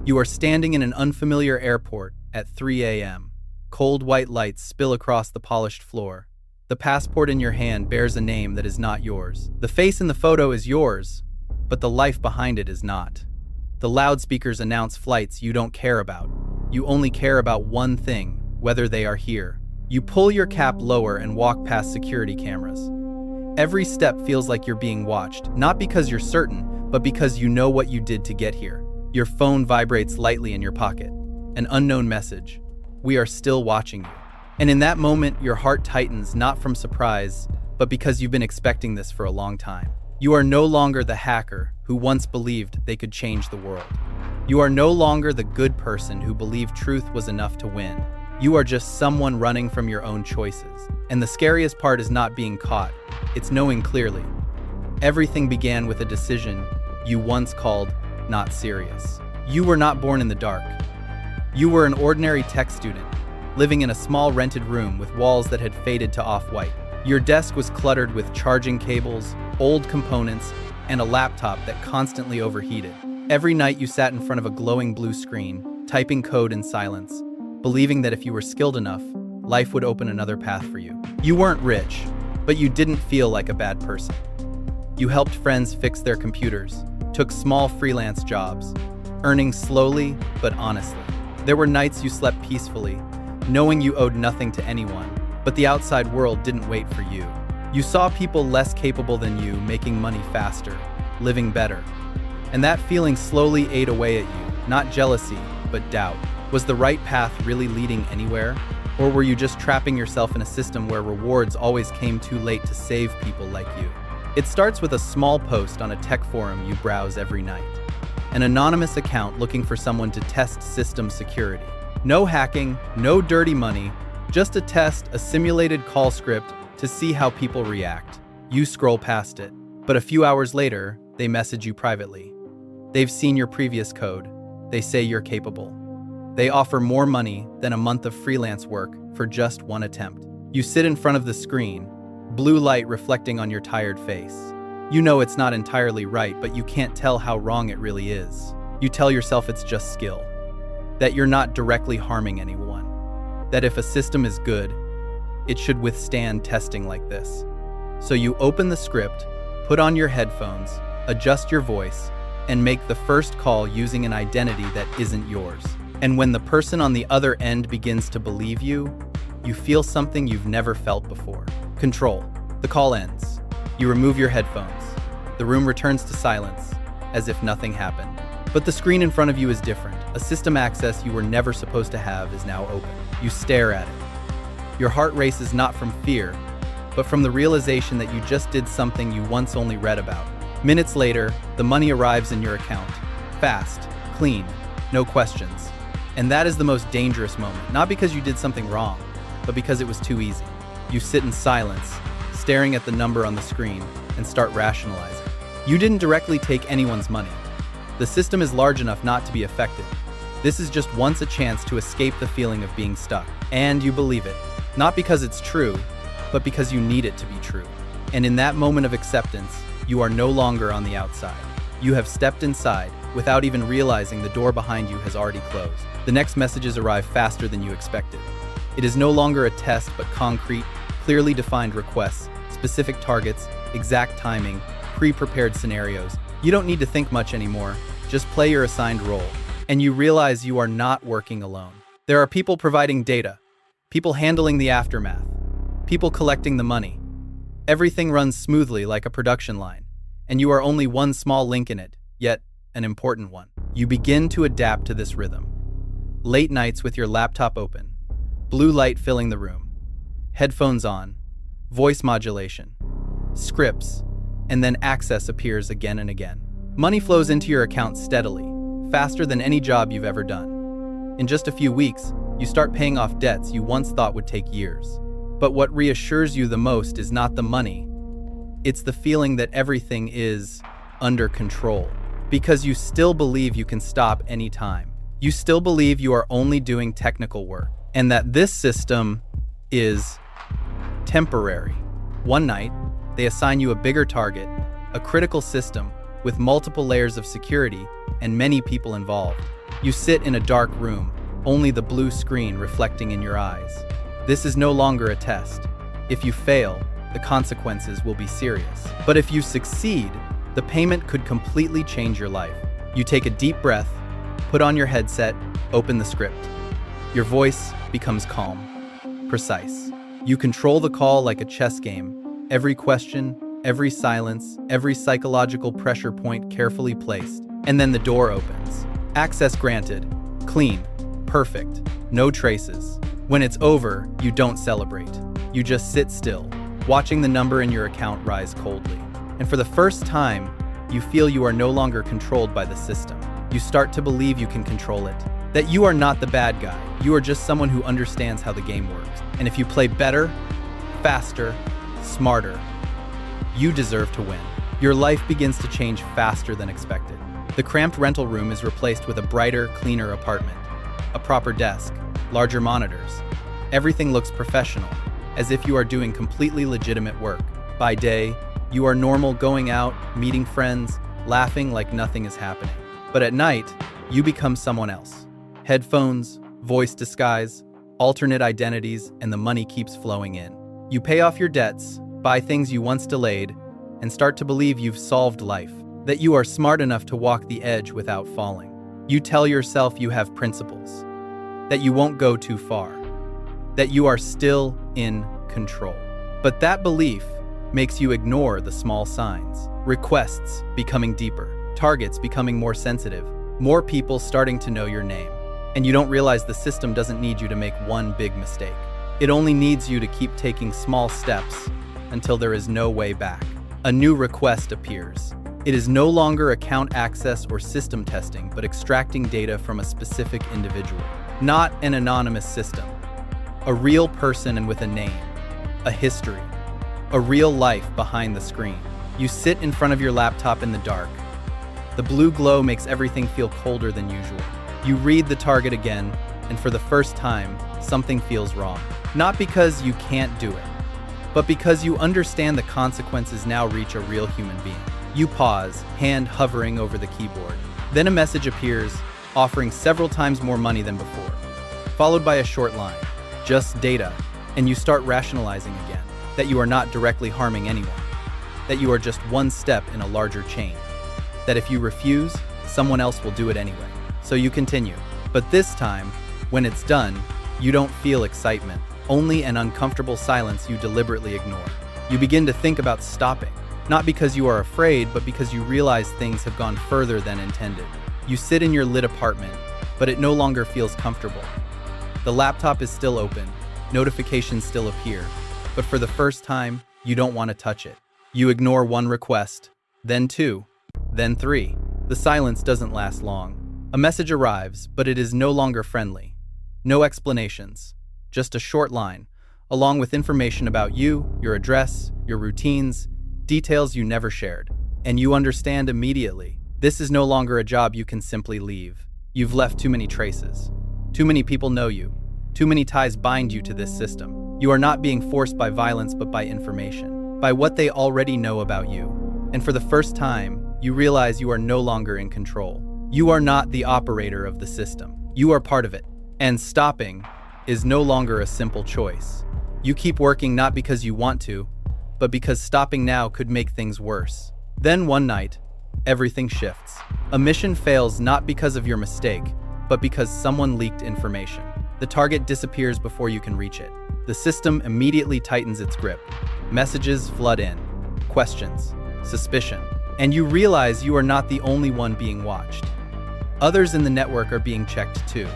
You are standing in an unfamiliar airport at 3 a.m. Cold white lights spill across the polished floor. The passport in your hand bears a name that is not yours. The face in the photo is yours, but the life behind it is not. The loudspeakers announce flights you don't care about. You only care about one thing, whether they are here. You pull your cap lower and walk past security cameras. Every step feels like you're being watched, not because you're certain, but because you know what you did to get here. Your phone vibrates lightly in your pocket. An unknown message. We are still watching you. And in that moment, your heart tightens, not from surprise, but because you've been expecting this for a long time. You are no longer the hacker who once believed they could change the world. You are no longer the good person who believed truth was enough to win. You are just someone running from your own choices. And the scariest part is not being caught, it's knowing clearly. Everything began with a decision you once called not serious. You were not born in the dark. You were an ordinary tech student, living in a small rented room with walls that had faded to off-white. Your desk was cluttered with charging cables, old components, and a laptop that constantly overheated. Every night you sat in front of a glowing blue screen, typing code in silence, believing that if you were skilled enough, life would open another path for you. You weren't rich, but you didn't feel like a bad person. You helped friends fix their computers, took small freelance jobs, earning slowly but honestly. There were nights you slept peacefully, knowing you owed nothing to anyone, but the outside world didn't wait for you. You saw people less capable than you making money faster, living better. And that feeling slowly ate away at you, not jealousy, but doubt. Was the right path really leading anywhere? Or were you just trapping yourself in a system where rewards always came too late to save people like you? It starts with a small post on a tech forum you browse every night. An anonymous account looking for someone to test system security. No hacking, no dirty money, just a test, a simulated call script to see how people react. You scroll past it, but a few hours later, they message you privately. They've seen your previous code. They say you're capable. They offer more money than a month of freelance work for just one attempt. You sit in front of the screen, blue light reflecting on your tired face. You know it's not entirely right, but you can't tell how wrong it really is. You tell yourself it's just skill, that you're not directly harming anyone, that if a system is good, it should withstand testing like this. So you open the script, put on your headphones, adjust your voice, and make the first call using an identity that isn't yours. And when the person on the other end begins to believe you, you feel something you've never felt before. Control. The call ends. You remove your headphones. The room returns to silence, as if nothing happened. But the screen in front of you is different. A system access you were never supposed to have is now open. You stare at it. Your heart races not from fear, but from the realization that you just did something you once only read about. Minutes later, the money arrives in your account. Fast, clean, no questions. And that is the most dangerous moment, not because you did something wrong, but because it was too easy. You sit in silence, staring at the number on the screen, and start rationalizing. You didn't directly take anyone's money. The system is large enough not to be affected. This is just once a chance to escape the feeling of being stuck. And you believe it. Not because it's true, but because you need it to be true. And in that moment of acceptance, you are no longer on the outside. You have stepped inside without even realizing the door behind you has already closed. The next messages arrive faster than you expected. It is no longer a test, but concrete, clearly defined requests, specific targets, exact timing, pre-prepared scenarios. You don't need to think much anymore. Just play your assigned role. And you realize you are not working alone. There are people providing data, people handling the aftermath, people collecting the money. Everything runs smoothly like a production line, and you are only one small link in it, yet an important one. You begin to adapt to this rhythm. Late nights with your laptop open, blue light filling the room, headphones on, voice modulation, scripts, and then access appears again and again. Money flows into your account steadily, faster than any job you've ever done. In just a few weeks, you start paying off debts you once thought would take years. But what reassures you the most is not the money. It's the feeling that everything is under control. Because you still believe you can stop anytime. You still believe you are only doing technical work. And that this system is temporary. One night, they assign you a bigger target, a critical system with multiple layers of security and many people involved. You sit in a dark room, only the blue screen reflecting in your eyes. This is no longer a test. If you fail, the consequences will be serious. But if you succeed, the payment could completely change your life. You take a deep breath, put on your headset, open the script. Your voice becomes calm, precise. You control the call like a chess game. Every question, every silence, every psychological pressure point carefully placed. And then the door opens. Access granted. Clean. Perfect. No traces. When it's over, you don't celebrate. You just sit still, watching the number in your account rise coldly. And for the first time, you feel you are no longer controlled by the system. You start to believe you can control it. That you are not the bad guy. You are just someone who understands how the game works. And if you play better, faster, smarter, you deserve to win. Your life begins to change faster than expected. The cramped rental room is replaced with a brighter, cleaner apartment. A proper desk, larger monitors. Everything looks professional, as if you are doing completely legitimate work. By day, you are normal, going out, meeting friends, laughing like nothing is happening. But at night, you become someone else. Headphones, voice disguise, alternate identities, and the money keeps flowing in. You pay off your debts, buy things you once delayed, and start to believe you've solved life, that you are smart enough to walk the edge without falling. You tell yourself you have principles, that you won't go too far, that you are still in control. But that belief makes you ignore the small signs. Requests becoming deeper, targets becoming more sensitive, more people starting to know your name. And you don't realize the system doesn't need you to make one big mistake. It only needs you to keep taking small steps until there is no way back. A new request appears. It is no longer account access or system testing, but extracting data from a specific individual. Not an anonymous system. A real person and with a name, a history, a real life behind the screen. You sit in front of your laptop in the dark. The blue glow makes everything feel colder than usual. You read the target again, and for the first time, something feels wrong. Not because you can't do it, but because you understand the consequences now reach a real human being. You pause, hand hovering over the keyboard. Then a message appears, offering several times more money than before, followed by a short line, just data, and you start rationalizing again, that you are not directly harming anyone, that you are just one step in a larger chain, that if you refuse, someone else will do it anyway. So you continue. But this time, when it's done, you don't feel excitement, only an uncomfortable silence you deliberately ignore. You begin to think about stopping, not because you are afraid, but because you realize things have gone further than intended. You sit in your lit apartment, but it no longer feels comfortable. The laptop is still open, notifications still appear, but for the first time, you don't want to touch it. You ignore one request, then two, then three. The silence doesn't last long. A message arrives, but it is no longer friendly. No explanations, just a short line, along with information about you, your address, your routines, details you never shared. And you understand immediately. This is no longer a job you can simply leave. You've left too many traces. Too many people know you. Too many ties bind you to this system. You are not being forced by violence, but by information, by what they already know about you. And for the first time, you realize you are no longer in control. You are not the operator of the system. You are part of it. And stopping is no longer a simple choice. You keep working not because you want to, but because stopping now could make things worse. Then one night, everything shifts. A mission fails not because of your mistake, but because someone leaked information. The target disappears before you can reach it. The system immediately tightens its grip. Messages flood in, questions, suspicion, and you realize you are not the only one being watched. Others in the network are being checked too.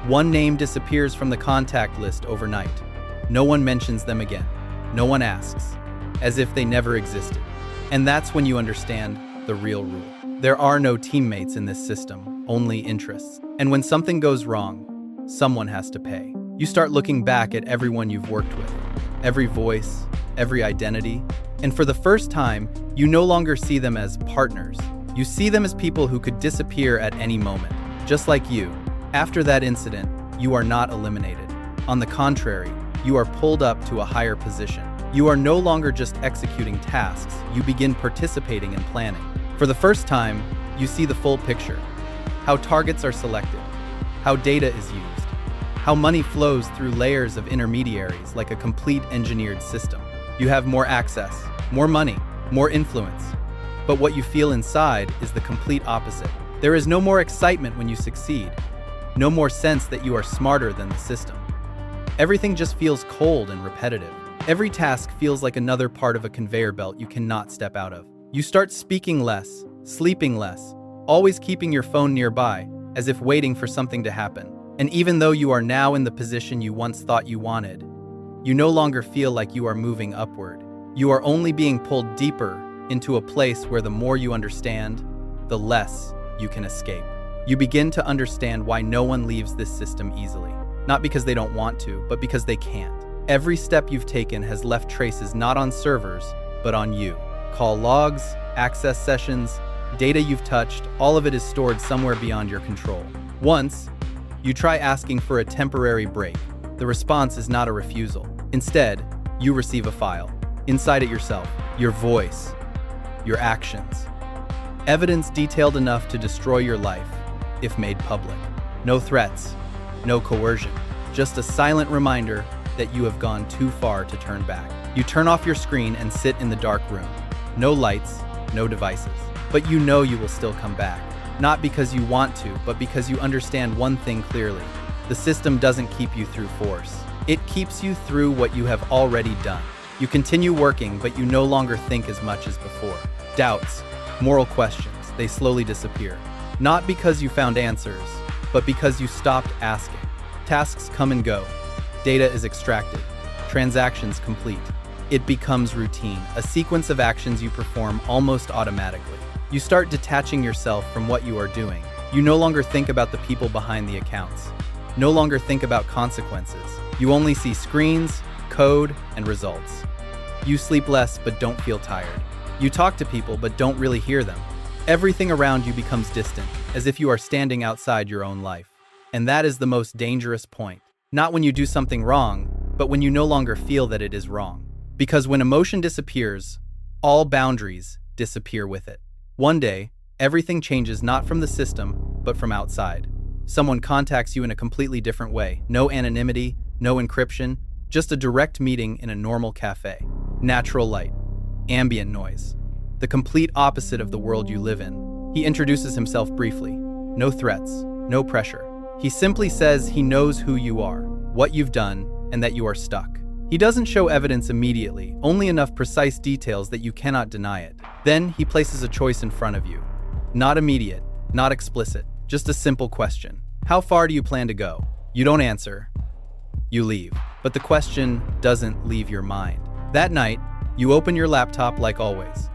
One name disappears from the contact list overnight. No one mentions them again. No one asks, as if they never existed. And that's when you understand the real rule. There are no teammates in this system, only interests. And when something goes wrong, someone has to pay. You start looking back at everyone you've worked with, every voice, every identity, and for the first time, you no longer see them as partners. You see them as people who could disappear at any moment, just like you. After that incident, you are not eliminated. On the contrary, you are pulled up to a higher position. You are no longer just executing tasks, you begin participating in planning. For the first time, you see the full picture. How targets are selected, how data is used, how money flows through layers of intermediaries like a complete engineered system. You have more access, more money, more influence. But what you feel inside is the complete opposite. There is no more excitement when you succeed, no more sense that you are smarter than the system. Everything just feels cold and repetitive. Every task feels like another part of a conveyor belt you cannot step out of. You start speaking less, sleeping less, always keeping your phone nearby, as if waiting for something to happen. And even though you are now in the position you once thought you wanted, you no longer feel like you are moving upward. You are only being pulled deeper into a place where the more you understand, the less you can escape. You begin to understand why no one leaves this system easily. Not because they don't want to, but because they can't. Every step you've taken has left traces not on servers, but on you. Call logs, access sessions, data you've touched, all of it is stored somewhere beyond your control. Once, you try asking for a temporary break. The response is not a refusal. Instead, you receive a file. Inside it yourself, your voice, your actions. Evidence detailed enough to destroy your life, if made public. No threats, no coercion, just a silent reminder that you have gone too far to turn back. You turn off your screen and sit in the dark room. No lights, no devices. But you know you will still come back. Not because you want to, but because you understand one thing clearly. The system doesn't keep you through force. It keeps you through what you have already done. You continue working, but you no longer think as much as before. Doubts, moral questions, they slowly disappear. Not because you found answers, but because you stopped asking. Tasks come and go. Data is extracted. Transactions complete. It becomes routine, a sequence of actions you perform almost automatically. You start detaching yourself from what you are doing. You no longer think about the people behind the accounts. No longer think about consequences. You only see screens, code, and results. You sleep less but don't feel tired. You talk to people but don't really hear them. Everything around you becomes distant, as if you are standing outside your own life. And that is the most dangerous point. Not when you do something wrong, but when you no longer feel that it is wrong. Because when emotion disappears, all boundaries disappear with it. One day, everything changes not from the system, but from outside. Someone contacts you in a completely different way. No anonymity, no encryption, just a direct meeting in a normal cafe. Natural light, ambient noise. The complete opposite of the world you live in. He introduces himself briefly. No threats, no pressure. He simply says he knows who you are, what you've done, and that you are stuck. He doesn't show evidence immediately, only enough precise details that you cannot deny it. Then he places a choice in front of you. Not immediate, not explicit, just a simple question. How far do you plan to go? You don't answer. You leave. But the question doesn't leave your mind. That night, you open your laptop like always.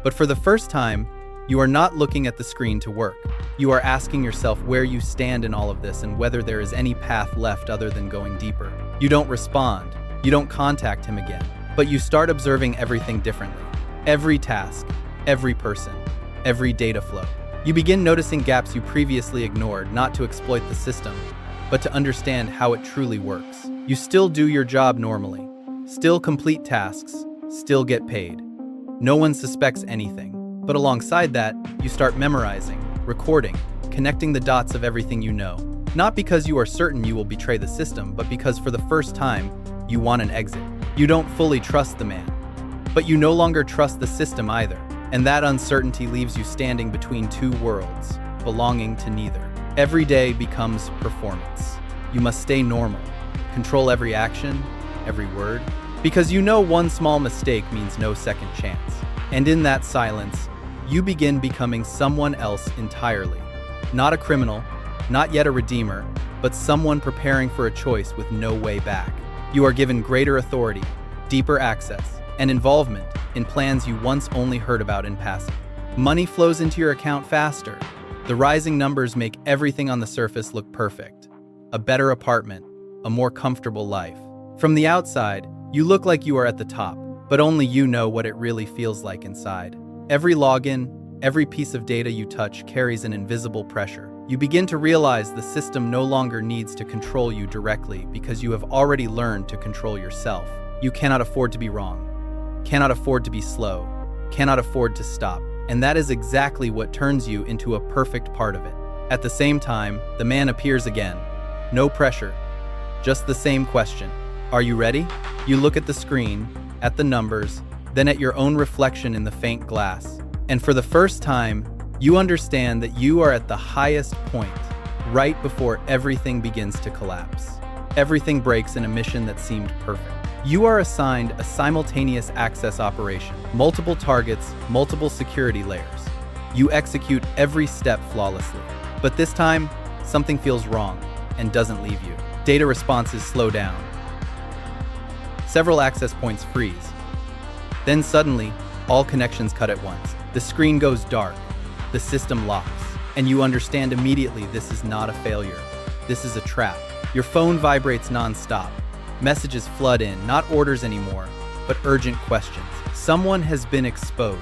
But for the first time, you are not looking at the screen to work. You are asking yourself where you stand in all of this and whether there is any path left other than going deeper. You don't respond. You don't contact him again. But you start observing everything differently. Every task, every person, every data flow. You begin noticing gaps you previously ignored, not to exploit the system, but to understand how it truly works. You still do your job normally, still complete tasks, still get paid. No one suspects anything. But alongside that, you start memorizing, recording, connecting the dots of everything you know. Not because you are certain you will betray the system, but because for the first time, you want an exit. You don't fully trust the man, but you no longer trust the system either. And that uncertainty leaves you standing between two worlds, belonging to neither. Every day becomes performance. You must stay normal, control every action, every word, because you know one small mistake means no second chance. And in that silence, you begin becoming someone else entirely. Not a criminal, not yet a redeemer, but someone preparing for a choice with no way back. You are given greater authority, deeper access, and involvement in plans you once only heard about in passing. Money flows into your account faster. The rising numbers make everything on the surface look perfect. A better apartment, a more comfortable life. From the outside, you look like you are at the top, but only you know what it really feels like inside. Every login, every piece of data you touch carries an invisible pressure. You begin to realize the system no longer needs to control you directly because you have already learned to control yourself. You cannot afford to be wrong, cannot afford to be slow, cannot afford to stop. And that is exactly what turns you into a perfect part of it. At the same time, the man appears again. No pressure, just the same question. Are you ready? You look at the screen, at the numbers, then at your own reflection in the faint glass. And for the first time, you understand that you are at the highest point, right before everything begins to collapse. Everything breaks in a mission that seemed perfect. You are assigned a simultaneous access operation, multiple targets, multiple security layers. You execute every step flawlessly. But this time, something feels wrong and doesn't leave you. Data responses slow down. Several access points freeze. Then suddenly, all connections cut at once. The screen goes dark, the system locks, and you understand immediately this is not a failure. This is a trap. Your phone vibrates non-stop. Messages flood in, not orders anymore, but urgent questions. Someone has been exposed.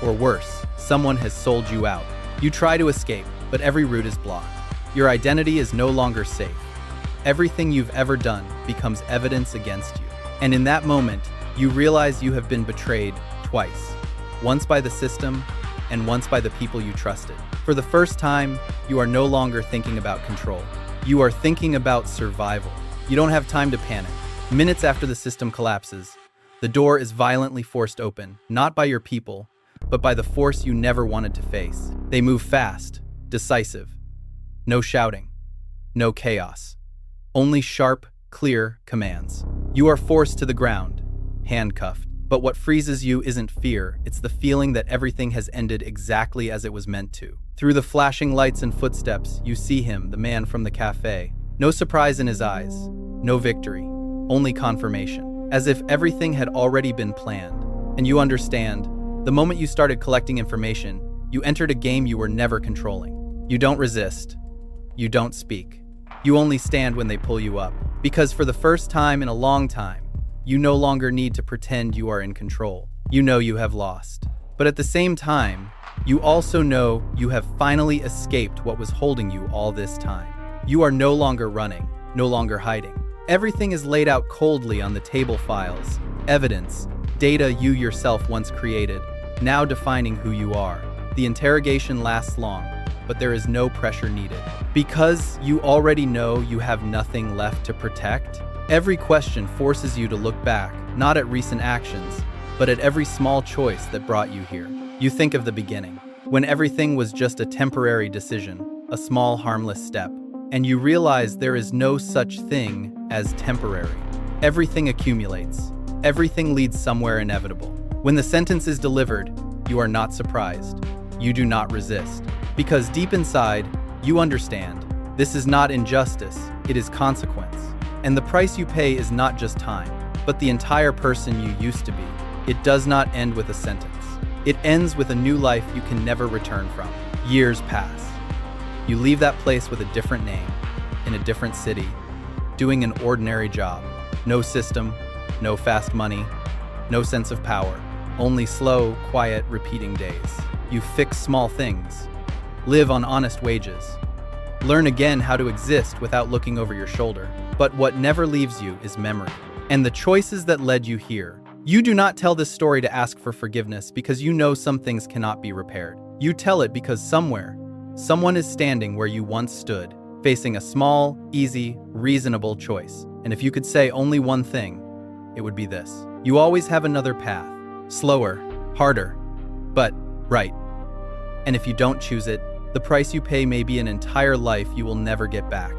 Or worse, someone has sold you out. You try to escape, but every route is blocked. Your identity is no longer safe. Everything you've ever done becomes evidence against you. And in that moment, you realize you have been betrayed twice. Once by the system, and once by the people you trusted. For the first time, you are no longer thinking about control. You are thinking about survival. You don't have time to panic. Minutes after the system collapses, the door is violently forced open, not by your people, but by the force you never wanted to face. They move fast, decisive. No shouting, no chaos. Only sharp, clear commands. You are forced to the ground, handcuffed. But what freezes you isn't fear, it's the feeling that everything has ended exactly as it was meant to. Through the flashing lights and footsteps, you see him, the man from the cafe. No surprise in his eyes, no victory, only confirmation. As if everything had already been planned. And you understand, the moment you started collecting information, you entered a game you were never controlling. You don't resist. You don't speak. You only stand when they pull you up. Because for the first time in a long time, you no longer need to pretend you are in control. You know you have lost. But at the same time, you also know you have finally escaped what was holding you all this time. You are no longer running, no longer hiding. Everything is laid out coldly on the table: files, evidence, data you yourself once created, now defining who you are. The interrogation lasts long, but there is no pressure needed. Because you already know you have nothing left to protect, every question forces you to look back, not at recent actions, but at every small choice that brought you here. You think of the beginning, when everything was just a temporary decision, a small harmless step, and you realize there is no such thing as temporary. Everything accumulates. Everything leads somewhere inevitable. When the sentence is delivered, you are not surprised. You do not resist. Because deep inside, you understand, this is not injustice, it is consequence. And the price you pay is not just time, but the entire person you used to be. It does not end with a sentence. It ends with a new life you can never return from. Years pass. You leave that place with a different name, in a different city, doing an ordinary job. No system, no fast money, no sense of power. Only slow, quiet, repeating days. You fix small things, live on honest wages, learn again how to exist without looking over your shoulder. But what never leaves you is memory, and the choices that led you here. You do not tell this story to ask for forgiveness because you know some things cannot be repaired. You tell it because somewhere, someone is standing where you once stood, facing a small, easy, reasonable choice. And if you could say only one thing, it would be this. You always have another path. Slower, harder, but right. And if you don't choose it, the price you pay may be an entire life you will never get back.